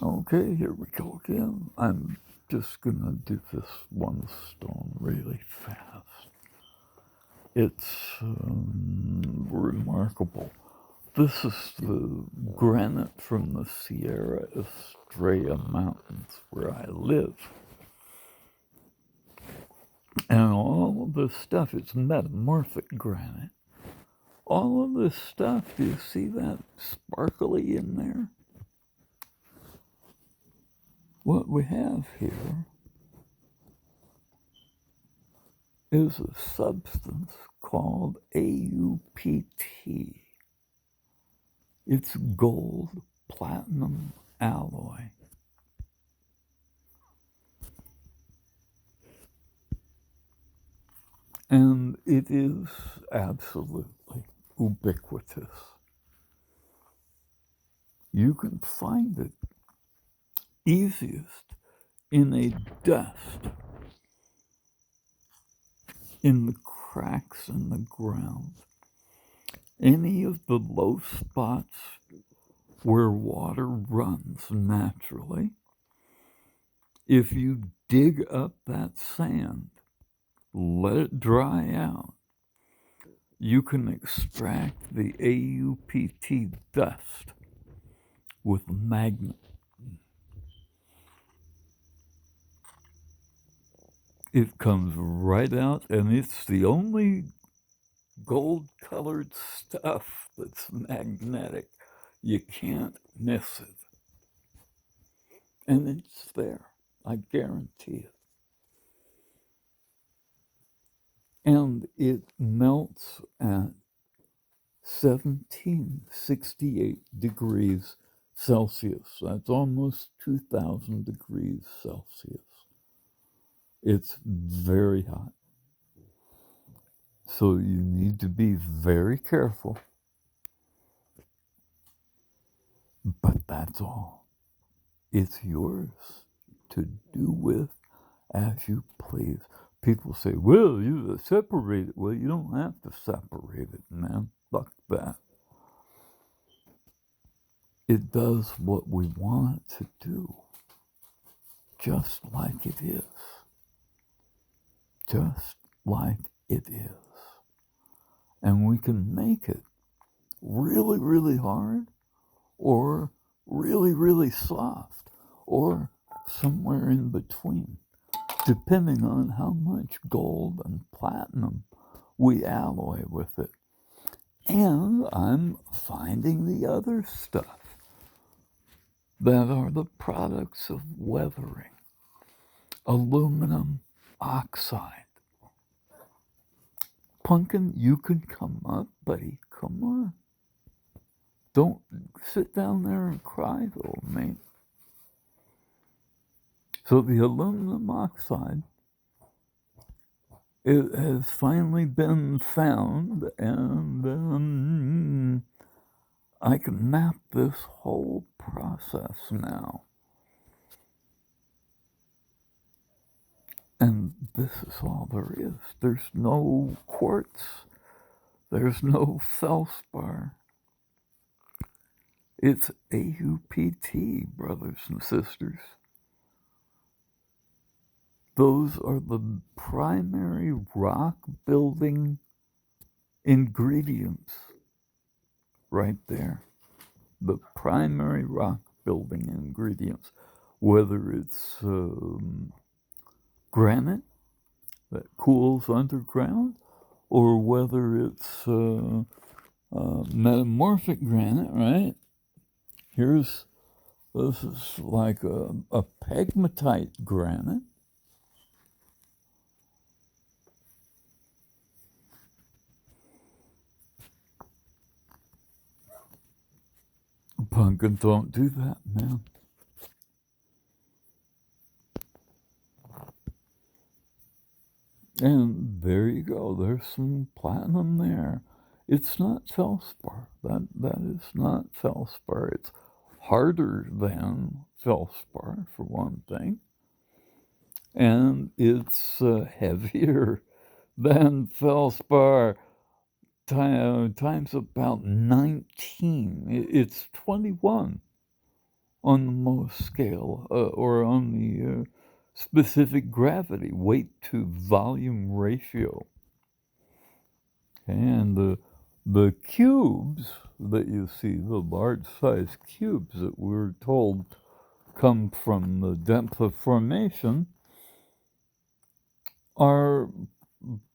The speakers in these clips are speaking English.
Okay, here we go again. I'm just gonna do this one stone really fast. It's remarkable. This is the granite from the Sierra Estrella Mountains where I live. And all of this stuff, it's metamorphic granite. All of this stuff, do you see that sparkly in there? What we have here is a substance called AuPt. It's gold platinum alloy. And it is absolutely ubiquitous. You can find it easiest in a dust, in the cracks in the ground. Any of the low spots where water runs naturally, if you dig up that sand, let it dry out, you can extract the AuPt dust with a magnet. It comes right out, and it's the only gold colored stuff that's magnetic. You can't miss it. And it's there. I guarantee it. And it melts at 1768 degrees Celsius. That's almost 2000 degrees Celsius. It's very hot. So you need to be very careful. But that's all. It's yours to do with as you please. People say, well, you separate it. Well, you don't have to separate it, man. Fuck that. It does what we want it to do, just like it is. Just like it is. And we can make it really, really hard, or really, really soft, or somewhere in between, depending on how much gold and platinum we alloy with it. And I'm finding the other stuff that are the products of weathering. Aluminum oxide. Pumpkin, you can come up, buddy. Come on. Don't sit down there and cry, old mate. So the aluminum oxide, it has finally been found, and I can map this whole process now. And this is all there is. There's no quartz. There's no feldspar. It's AuPt, brothers and sisters. Those are the primary rock building ingredients right there. The primary rock building ingredients, whether it's granite that cools underground, or whether it's metamorphic granite, right? This is like a pegmatite granite. Pumpkin, don't do that, man. And there you go. There's some platinum there. It's not feldspar. That is not feldspar. It's harder than feldspar, for one thing. And it's heavier than feldspar times about 19. It's 21 on the Mohs scale, or on the specific gravity, weight to volume ratio. And the cubes that you see, the large-sized cubes that we're told come from the depth of formation, are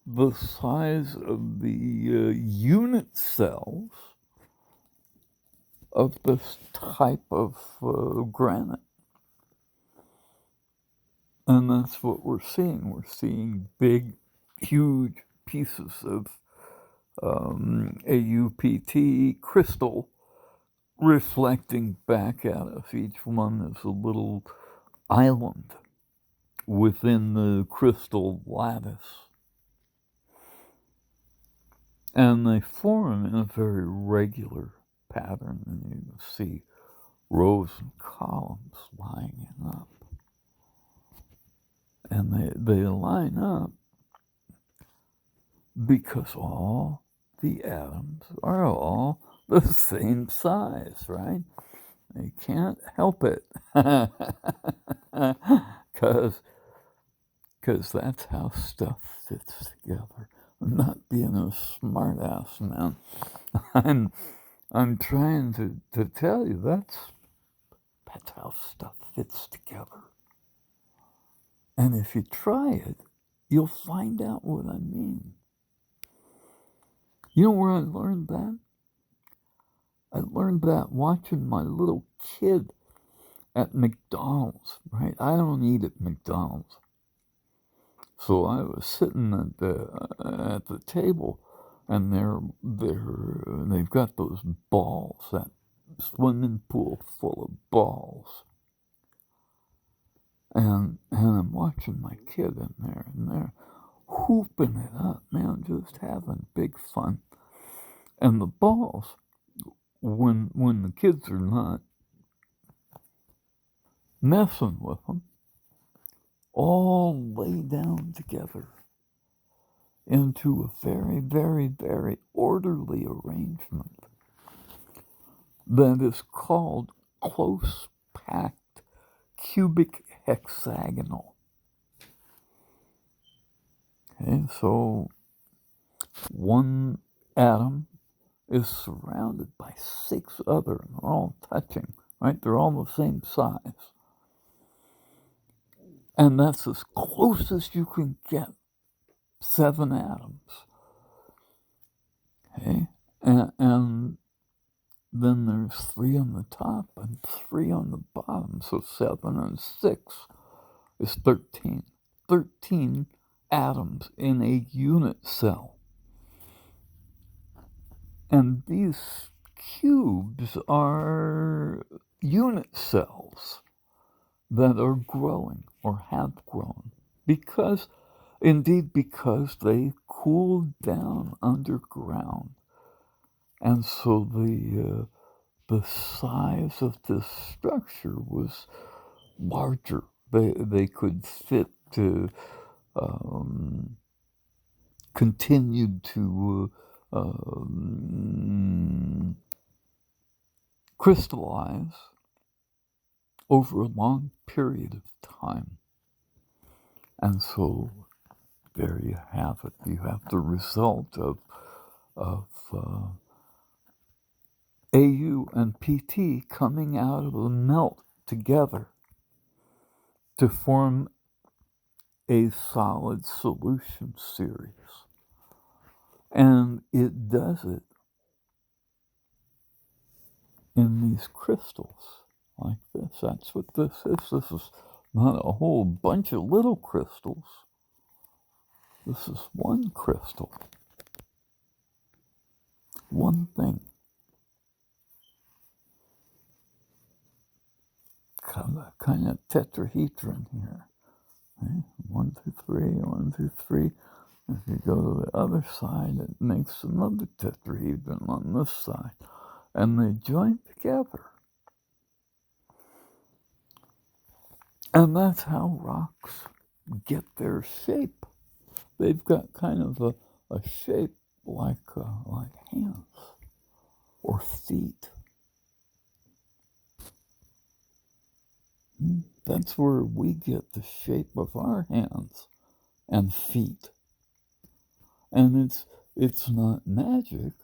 the size of the unit cells of this type of granite. And that's what we're seeing. We're seeing big, huge pieces of AuPt crystal reflecting back at us. Each one is a little island within the crystal lattice. And they form in a very regular pattern, and you see rows and columns lining up. And they line up because all the atoms are all the same size, right? They can't help it. Because that's how stuff fits together. I'm not being a smart ass, man. I'm trying to tell you that's how stuff fits together. And if you try it, you'll find out what I mean. You know where I learned that? I learned that watching my little kid at McDonald's, right? I don't eat at McDonald's. So I was sitting at the table, and they've got those balls, that swimming pool full of balls. And I'm watching my kid in there, and they're hooping it up, man, just having big fun. And the balls, when the kids are not messing with them, all lay down together into a very, very, very orderly arrangement that is called close packed cubic hexagonal. Okay, so one atom is surrounded by 6 other, and they're all touching, right? They're all the same size. And that's as close as you can get 7 atoms. Okay? And then there's 3 on the top and 3 on the bottom. So 7 and 6 is 13. 13 atoms in a unit cell. And these cubes are unit cells that are growing or have grown because they cooled down underground. And so the size of this structure was larger. They could fit to continue to crystallize over a long period of time. And so there you have it. You have the result of AU and PT coming out of a melt together to form a solid solution series. And it does it in these crystals like this. That's what this is. This is not a whole bunch of little crystals. This is one crystal. One thing. Kind of tetrahedron here. Okay? 1, 2, 3, 1, 2, 3. If you go to the other side, it makes another tetrahedron on this side. And they join together. And that's how rocks get their shape. They've got kind of a shape like hands or feet. That's where we get the shape of our hands and feet. And it's not magic.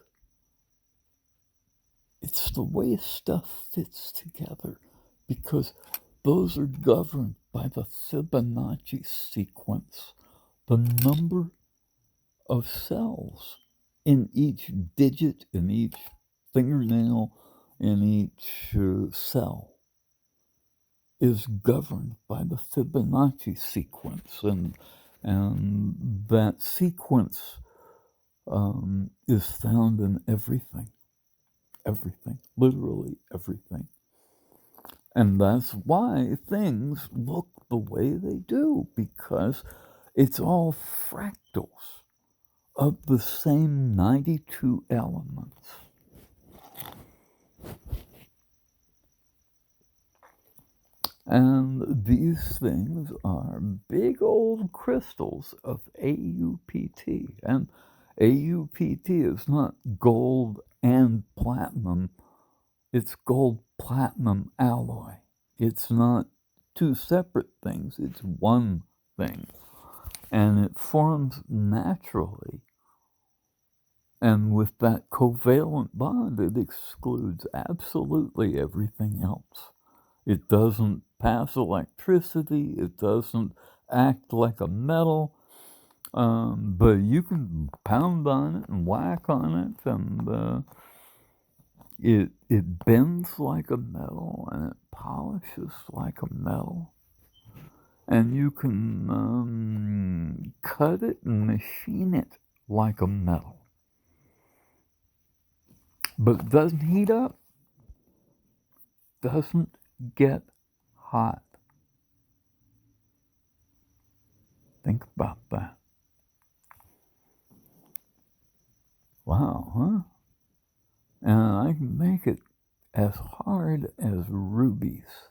It's the way stuff fits together, because those are governed by the Fibonacci sequence, the number of cells in each digit, in each fingernail, in each cell is governed by the Fibonacci sequence, and that sequence is found in everything, literally everything. And that's why things look the way they do, because it's all fractals of the same 92 elements. And these things are big old crystals of AuPt. And AuPt is not gold and platinum, it's gold platinum alloy. It's not two separate things, it's one thing. And it forms naturally. And with that covalent bond, it excludes absolutely everything else. It doesn't pass electricity, it doesn't act like a metal, but you can pound on it and whack on it, and it bends like a metal, and it polishes like a metal. And you can cut it and machine it like a metal. But it doesn't heat up, doesn't get hot. Think about that. Wow, huh? And I can make it as hard as rubies,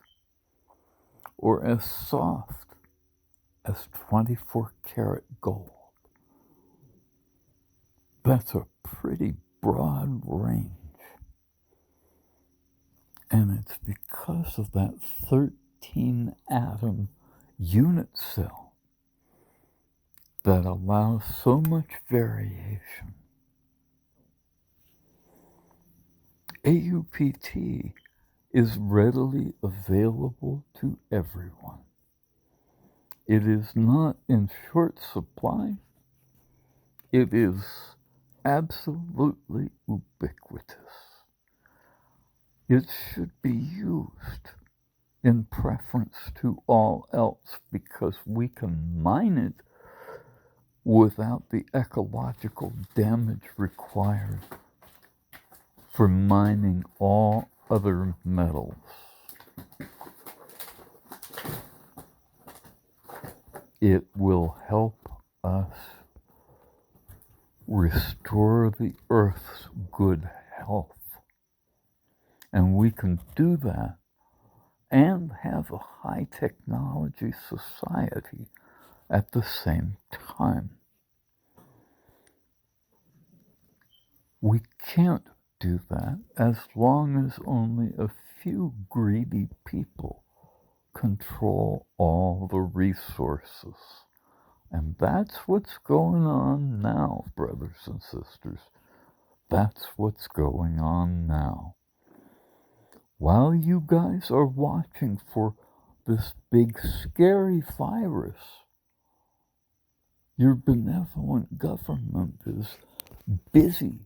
or as soft as 24 karat gold. That's a pretty broad range. And it's because of that 13 atom unit cell that allows so much variation. AuPt is readily available to everyone. It is not in short supply. It is absolutely ubiquitous. It should be used in preference to all else, because we can mine it without the ecological damage required for mining all other metals. It will help us restore the Earth's good health. And we can do that and have a high technology society at the same time. We can't do that as long as only a few greedy people control all the resources. And that's what's going on now, brothers and sisters. That's what's going on now. While you guys are watching for this big scary virus, your benevolent government is busy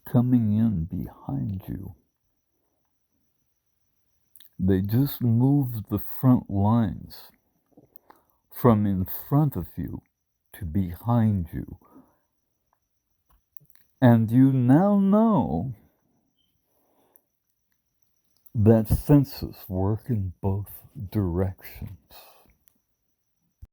coming in behind you. They just moved the front lines from in front of you to behind you. And you now know that fences work in both directions.